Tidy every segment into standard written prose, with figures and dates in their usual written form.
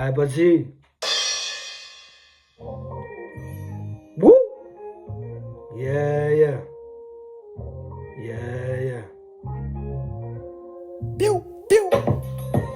Ah, vas-y. Wouh! Yeah, yeah. Yeah, yeah. Piou, piou.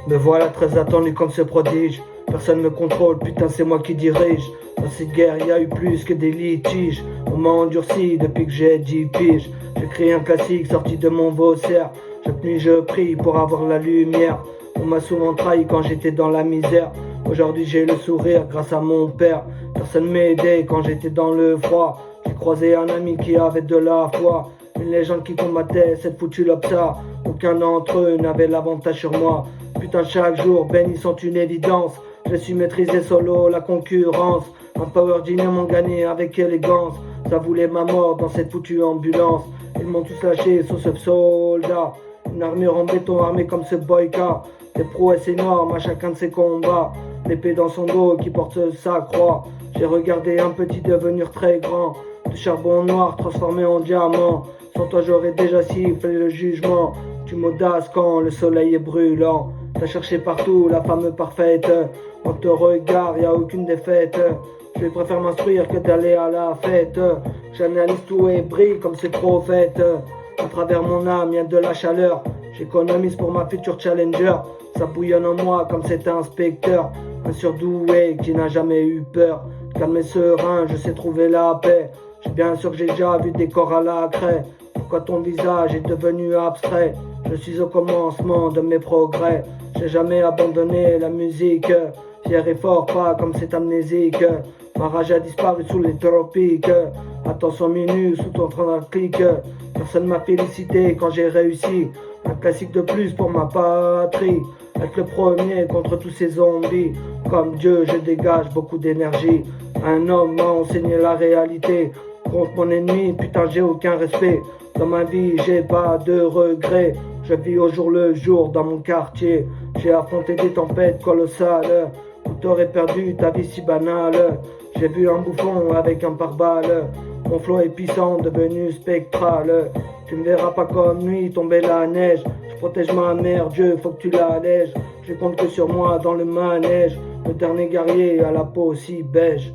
Me voilà très attendu comme ce prodige. Personne me contrôle, putain, c'est moi qui dirige. Dans cette guerre, y a eu plus que des litiges. On m'a endurci depuis que j'ai 10 piges. J'écris un classique sorti de mon vaussaire. Je plie, je prie pour avoir la lumière. On m'a souvent trahi quand j'étais dans la misère. Aujourd'hui, j'ai le sourire grâce à mon père. Personne m'aidait quand j'étais dans le froid. J'ai croisé un ami qui avait de la foi. Une légende qui combattait cette foutue lopsa. Aucun d'entre eux n'avait l'avantage sur moi. Putain, chaque jour, bénis sont une évidence. Je suis maîtrisé solo, la concurrence. Un power dîner m'ont gagné avec élégance. Ça voulait ma mort dans cette foutue ambulance. Ils m'ont tous lâché sous ce soldat. Une armure en béton armée comme ce boyka. Des prouesses énormes à chacun de ses combats. L'épée dans son dos qui porte sa croix. J'ai regardé un petit devenir très grand. De charbon noir transformé en diamant. Sans toi j'aurais déjà sifflé le jugement. Tu m'audaces quand le soleil est brûlant. T'as cherché partout la femme parfaite. Dans ton regard y a aucune défaite. Je préfère m'instruire que d'aller à la fête. J'analyse tout et brille comme ces prophètes. À travers mon âme y a de la chaleur. J'économise pour ma future challenger. Ça bouillonne en moi comme cet inspecteur. Un surdoué qui n'a jamais eu peur. Calme et serein, je sais trouver la paix. J'ai bien sûr que j'ai déjà vu des corps à la craie. Pourquoi ton visage est devenu abstrait? Je suis au commencement de mes progrès. J'ai jamais abandonné la musique. Fier et fort, pas comme cet amnésique. Ma rage a disparu sous les tropiques. Attention minus sous ton train d'un clic. Personne m'a félicité quand j'ai réussi. Un classique de plus pour ma patrie. Être le premier contre tous ces zombies. Comme Dieu, je dégage beaucoup d'énergie. Un homme m'a enseigné la réalité. Contre mon ennemi, putain, j'ai aucun respect. Dans ma vie, j'ai pas de regrets. Je vis au jour le jour dans mon quartier. J'ai affronté des tempêtes colossales. Où t'aurais perdu ta vie si banale. J'ai vu un bouffon avec un pare-balles. Mon flot est puissant, devenu spectral. Tu me verras pas comme nuit tomber la neige. Je protège ma mère, Dieu, faut que tu l'allèges. Je compte que sur moi dans le manège. Le dernier guerrier à la peau si beige.